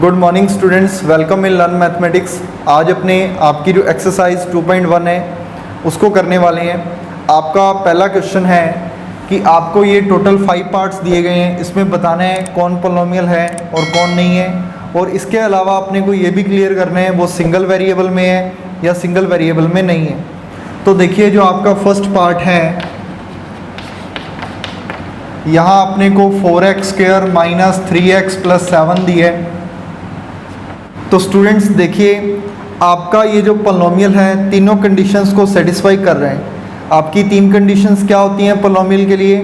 Good morning students, welcome in learn mathematics. आज अपने आपकी जो एक्सरसाइज 2.1 है उसको करने वाले हैं। आपका पहला क्वेश्चन है कि आपको ये टोटल 5 पार्ट्स दिए गए हैं, इसमें बताना है कौन पोलिनोमियल है और कौन नहीं है, और इसके अलावा अपने को ये भी क्लियर करना है वो सिंगल वेरिएबल में है या सिंगल वेरिएबल में नहीं है। तो देखिए जो आपका फर्स्ट पार्ट है, यहाँ अपने को 4x² माइनस 3x प्लस 7 दी है। तो स्टूडेंट्स देखिए आपका ये जो पोलिनोमियल है तीनों कंडीशंस को सेटिस्फाई कर रहे हैं। आपकी 3 कंडीशंस क्या होती हैं पोलिनोमियल के लिए?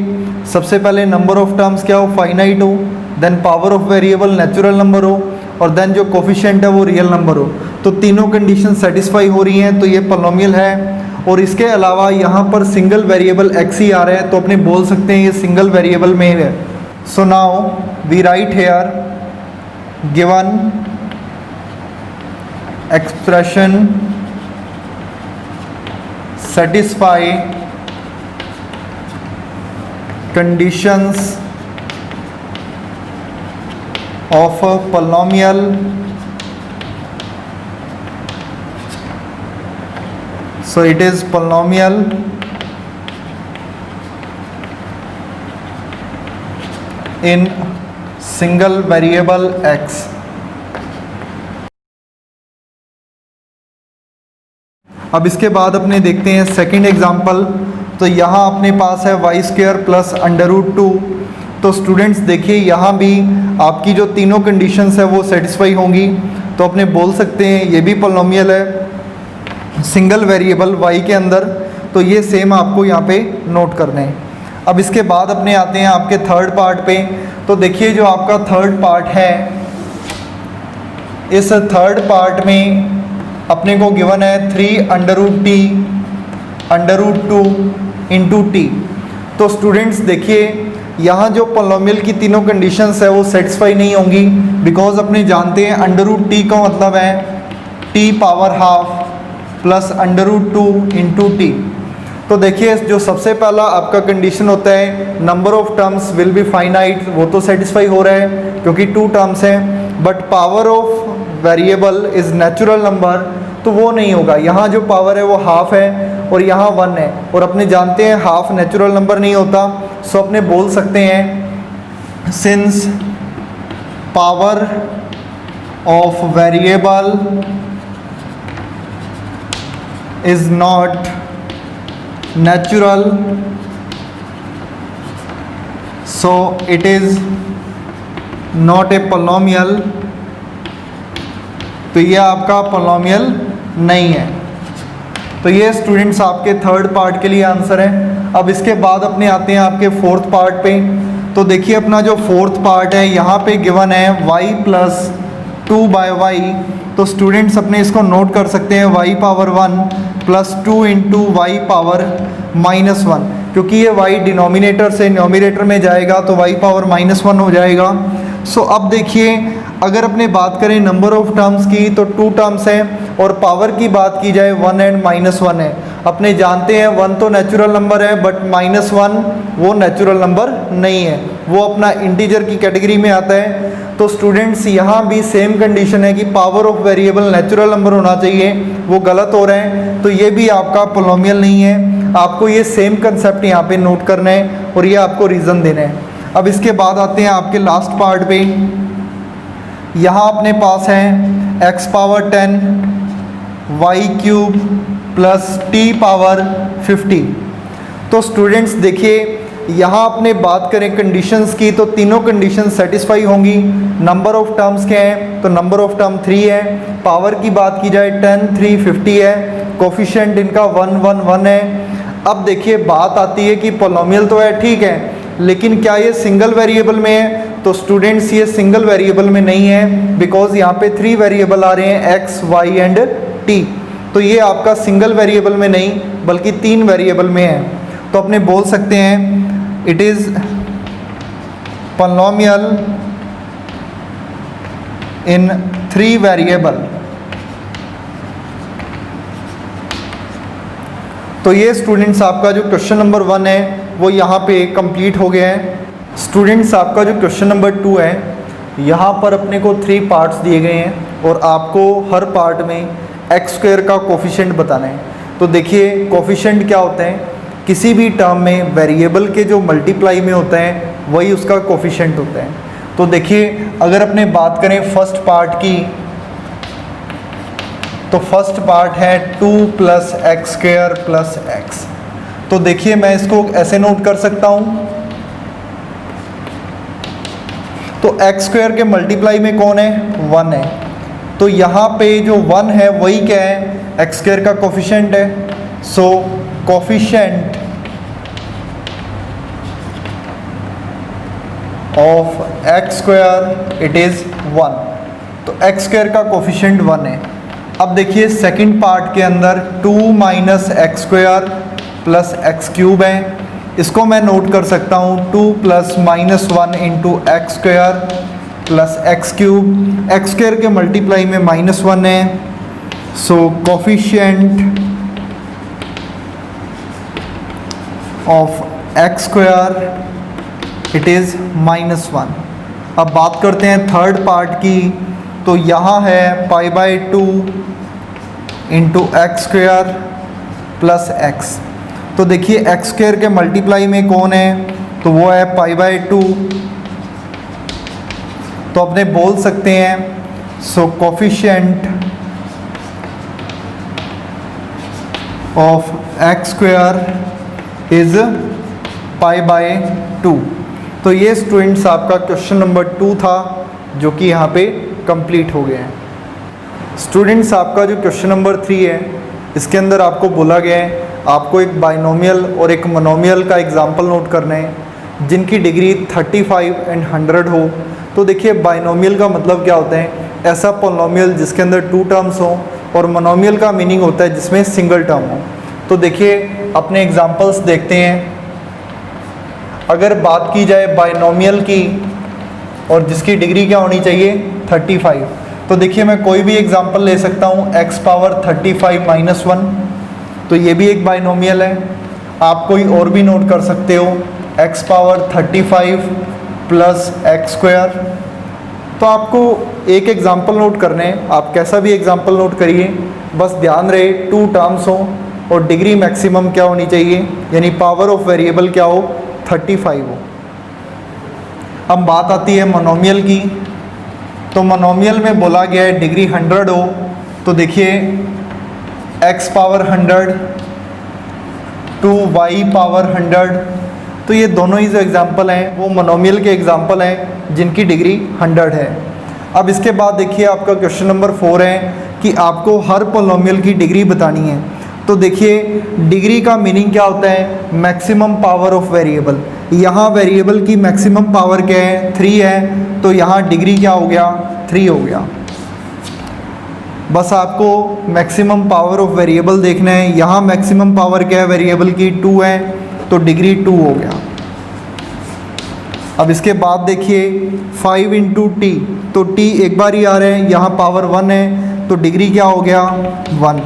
सबसे पहले नंबर ऑफ टर्म्स क्या हो, फाइनाइट हो, then power of variable natural number हो, और देन जो कोफिशिएंट है वो रियल नंबर हो। तो तीनों कंडीशन सेटिस्फाई हो रही हैं तो ये पोलिनोमियल है। और इसके अलावा यहाँ पर सिंगल वेरिएबल x ही आ रहा है तो अपने बोल सकते हैं ये सिंगल वेरिएबल में है। So now we write here given expression satisfy conditions of a polynomial so it is polynomial in single variable x। अब इसके बाद अपने देखते हैं सेकंड एग्जांपल। तो यहाँ अपने पास है y² प्लस √2। तो स्टूडेंट्स देखिए यहाँ भी आपकी जो तीनों कंडीशंस है वो सेटिस्फाई होंगी तो अपने बोल सकते हैं ये भी पोलिनोमियल है सिंगल वेरिएबल y के अंदर। तो ये सेम आपको यहाँ पे नोट करने हैं। अब इसके बाद अपने आते हैं आपके थर्ड पार्ट पे। तो देखिए जो आपका थर्ड पार्ट है, इस थर्ड पार्ट में अपने को गिवन है 3√t √2 इंटू t। तो स्टूडेंट्स देखिए यहाँ जो पोलिनोमियल की तीनों कंडीशंस है वो सेटिस्फाई नहीं होंगी बिकॉज अपने जानते हैं √t का मतलब है t power half plus √2 into t। तो देखिए जो सबसे पहला आपका कंडीशन होता है number of terms will be finite, वो तो सेटिस्फाई हो रहा है क्योंकि 2 टर्म्स हैं, but power of variable is natural number तो वो नहीं होगा। यहाँ जो पावर है वो हाफ है और यहाँ 1 है, और अपने जानते हैं हाफ नेचुरल नंबर नहीं होता। सो अपने बोल सकते हैं since power of variable is not natural so it is not a polynomial. तो ये आपका पोलिनोमियल नहीं है। तो ये स्टूडेंट्स आपके थर्ड पार्ट के लिए आंसर है। अब इसके बाद अपने आते हैं आपके फोर्थ पार्ट पे। तो देखिए अपना जो फोर्थ पार्ट है यहाँ पे गिवन है y प्लस 2/y। तो स्टूडेंट्स अपने इसको नोट कर सकते हैं y power 1 plus 2 into y power -1, क्योंकि ये y डिनोमिनेटर से न्यूमरेटर में जाएगा तो y पावर -1 हो जाएगा। सो अब देखिए अगर अपने बात करें नंबर ऑफ टर्म्स की तो 2 टर्म्स हैं, और पावर की बात की जाए 1 एंड -1 है। अपने जानते हैं 1 तो नेचुरल नंबर है बट -1 वो नेचुरल नंबर नहीं है, वो अपना इंटीजर की कैटेगरी में आता है। तो स्टूडेंट्स यहाँ भी सेम कंडीशन है कि power of variable natural number होना चाहिए, वो गलत हो रहा है तो ये भी आपका पोलिनोमियल नहीं है। आपको ये सेम कंसेप्ट यहाँ पे नोट करना है और ये आपको रीज़न देना है। अब इसके बाद आते हैं आपके लास्ट पार्ट पे। यहाँ अपने पास है x power 10 y³ plus t power 50। तो स्टूडेंट्स देखिए यहाँ अपने बात करें कंडीशंस की तो तीनों कंडीशंस सेटिस्फाई होंगी। नंबर ऑफ टर्म्स क्या है? तो नंबर ऑफ टर्म 3 है। पावर की बात की जाए 10 3 50 है। कोफिशिएंट इनका 1 1 1 है। अब देखिए बात आती है कि पोलिनोमियल तो है ठीक है, लेकिन क्या ये सिंगल वेरिएबल में है? तो स्टूडेंट्स ये सिंगल वेरिएबल में नहीं है बिकॉज यहाँ पे 3 वेरिएबल आ रहे हैं x y एंड t। तो ये आपका सिंगल वेरिएबल में नहीं बल्कि 3 वेरिएबल में है। तो अपने बोल सकते हैं it is polynomial in 3 variable. तो ये स्टूडेंट्स आपका जो क्वेश्चन नंबर 1 है वो यहाँ पे कंप्लीट हो गया है। स्टूडेंट्स आपका जो क्वेश्चन नंबर 2 है यहाँ पर अपने को 3 पार्ट्स दिए गए हैं और आपको हर पार्ट में एक्स स्क्वायर का कोफिशिएंट बताना है। तो देखिए कोफिशिएंट क्या होते हैं, किसी भी टर्म में वेरिएबल के जो मल्टीप्लाई में होते हैं वही उसका कोफिशिएंट होता है। तो देखिए अगर अपने बात करें फर्स्ट पार्ट की, तो फर्स्ट पार्ट है 2 + x² + x। तो देखिए मैं इसको ऐसे नोट कर सकता हूँ, तो x² के मल्टीप्लाई में कौन है, 1 है। तो यहाँ पे जो 1 है वही क्या है, x² का कोफिशिएंट है। So coefficient of x² it is 1। तो x² का कोफिशिएंट 1 है। अब देखिए सेकंड पार्ट के अंदर 2 - x² + x³ है, इसको मैं नोट कर सकता हूँ 2 + -1 × x² + x³। x² के मल्टीप्लाई में -1 है। So coefficient of x² it is -1। अब बात करते हैं थर्ड पार्ट की, तो यहाँ है π/2 × x² + x। तो देखिए x² के मल्टीप्लाई में कौन है, तो वो है π/2। तो अपने बोल सकते हैं सो कोफिशिएंट ऑफ x² इज़ π/2। तो ये स्टूडेंट्स आपका क्वेश्चन नंबर 2 था, जो कि यहाँ पे कंप्लीट हो गया है। स्टूडेंट्स आपका जो क्वेश्चन नंबर 3 है, इसके अंदर आपको बोला गया है आपको एक बाइनोमियल और एक मोनोमियल का एग्जाम्पल नोट करना है जिनकी डिग्री 35 और 100 हो। तो देखिए बाइनोमियल का मतलब क्या होता है, ऐसा पोलिनोमियल जिसके अंदर 2 टर्म्स हों, और मोनोमियल का मीनिंग होता है जिसमें सिंगल टर्म हो। तो देखिए अपने एग्जांपल्स देखते हैं। अगर बात की जाए बाइनोमियल की और जिसकी डिग्री क्या होनी चाहिए, 35, तो देखिए मैं कोई भी एग्जांपल ले सकता हूँ x⁻35 - 1, तो ये भी एक बाइनोमियल है। आप कोई और भी नोट कर सकते हो x⁻35 + x²। तो आपको एक एग्जांपल नोट करने हैं, आप कैसा भी एग्जांपल नोट करिए, बस ध्यान रहे 2 टर्म्स हों और डिग्री मैक्सिमम क्या होनी चाहिए, यानी पावर ऑफ वेरिएबल क्या हो, 35 हो। अब बात आती है मोनोमियल की। तो मोनोमियल में बोला गया है डिग्री 100 हो। तो देखिए x⁻100 to y⁻100, तो ये दोनों ही जो एग्जांपल हैं वो मोनोमियल के एग्जांपल हैं जिनकी डिग्री 100 है। अब इसके बाद देखिए आपका क्वेश्चन नंबर 4 है कि आपको हर पोलिनोमियल की डिग्री बतानी है। तो देखिए डिग्री का मीनिंग क्या होता है, मैक्सिमम पावर ऑफ वेरिएबल। यहाँ वेरिएबल की मैक्सिमम पावर क्या है, 3 है, तो यहाँ डिग्री क्या हो गया, 3 हो गया। बस आपको मैक्सिमम पावर ऑफ वेरिएबल देखना है। यहाँ मैक्सिमम पावर क्या है वेरिएबल की, 2 है, तो डिग्री 2 हो गया। अब इसके बाद देखिए 5 × t, तो t एक बार ही आ रहा है, यहाँ पावर 1 है, तो डिग्री क्या हो गया, 1।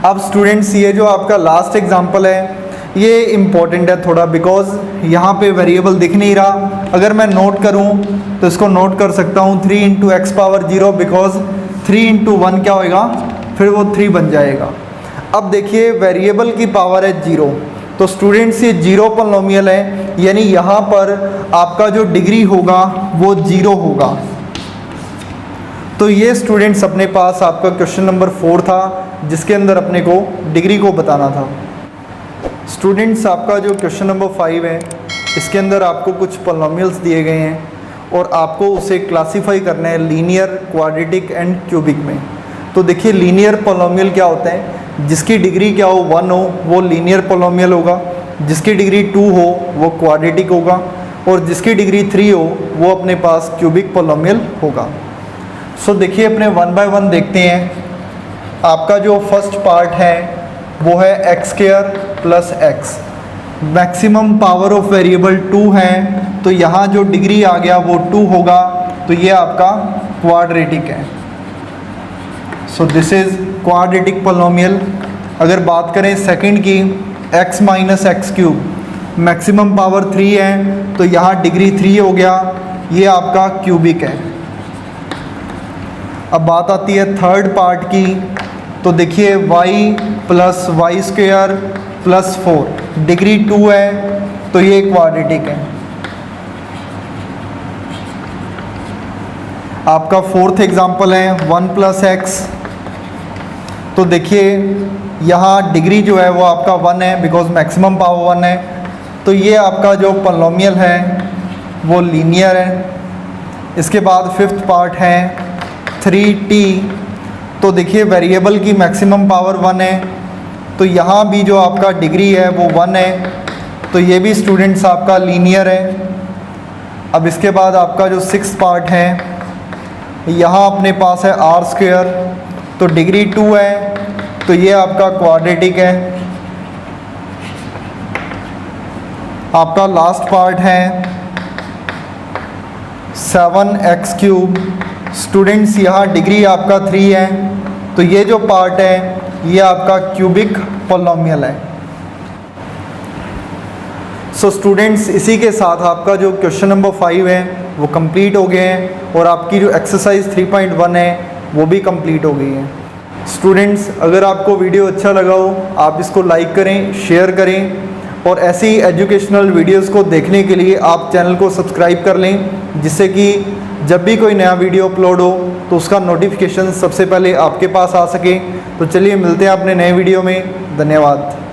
अब स्टूडेंट्स ये जो आपका लास्ट एग्जांपल है ये इम्पॉर्टेंट है थोड़ा, बिकॉज यहाँ पे वेरिएबल दिख नहीं रहा। अगर मैं नोट करूँ तो इसको नोट कर सकता हूँ 3 × x⁻0, बिकॉज 3 × 1 क्या होएगा, फिर वो 3 बन जाएगा। अब देखिए वेरिएबल की पावर है 0, तो स्टूडेंट्स ये 0 पोलिनोमियल है, यानी यहाँ पर आपका जो डिग्री होगा वो 0 होगा। तो ये स्टूडेंट्स अपने पास आपका क्वेश्चन नंबर 4 था, जिसके अंदर अपने को डिग्री को बताना था। स्टूडेंट्स आपका जो क्वेश्चन नंबर 5 है, इसके अंदर आपको कुछ पोलिनोमियल्स दिए गए हैं और आपको उसे क्लासीफाई करना है लीनियर, क्वाड्रेटिक एंड क्यूबिक में। तो देखिए लीनियर पोलिनोमियल क्या होता है, जिसकी डिग्री क्या हो, 1 हो, वो लीनियर पोलिनोमियल होगा। जिसकी डिग्री 2 हो वो क्वाड्रेटिक होगा, और जिसकी डिग्री 3 हो वो अपने पास क्यूबिक पोलिनोमियल होगा। सो देखिए अपने 1 बाय 1 देखते हैं। आपका जो फर्स्ट पार्ट है वो है x² + x। Maximum power of variable 2 है, तो यहाँ जो डिग्री आ गया वो 2 होगा, तो ये आपका क्वाड्रेटिक है। So this is quadratic polynomial. अगर बात करें सेकंड की, x - x³, मैक्सिमम पावर 3 है, तो यहाँ डिग्री 3 हो गया, ये आपका क्यूबिक है। अब बात आती है थर्ड पार्ट की, तो देखिए y plus y square plus 4 degree 2 है, तो ये क्वाड्रेटिक है। आपका फोर्थ एग्जांपल है 1 प्लस एक्स, तो देखिए यहाँ डिग्री जो है वो आपका 1 है बिकॉज मैक्सिमम पावर 1 है, तो ये आपका जो पॉलिनोमियल है वो लीनियर है। इसके बाद फिफ्थ पार्ट है 3t, तो देखिए वेरिएबल की मैक्सिमम पावर 1 है, तो यहाँ भी जो आपका डिग्री है वो 1 है, तो ये भी स्टूडेंट्स आपका लीनियर है। अब इसके बाद आपका जो सिक्स्थ पार्ट है, यहाँ अपने पास है आर स्क्वेयर, तो डिग्री 2 है, तो ये आपका क्वाड्रेटिक है। आपका लास्ट पार्ट है 7x क्यूब, स्टूडेंट्स यहाँ डिग्री आपका 3 है, तो ये जो पार्ट है ये आपका क्यूबिक पॉलिनोमियल है। सो स्टूडेंट्स इसी के साथ आपका जो क्वेश्चन नंबर 5 है वो कंप्लीट हो गए हैं और आपकी जो एक्सरसाइज 3.1 है वो भी कंप्लीट हो गई है। स्टूडेंट्स अगर आपको वीडियो अच्छा लगा हो आप इसको लाइक करें, शेयर करें, और ऐसी एजुकेशनल वीडियोस को देखने के लिए आप चैनल को सब्सक्राइब कर लें, जिससे कि जब भी कोई नया वीडियो अपलोड हो तो उसका नोटिफिकेशन सबसे पहले आपके पास आ सके। तो चलिए मिलते हैं अपने नए वीडियो में। धन्यवाद।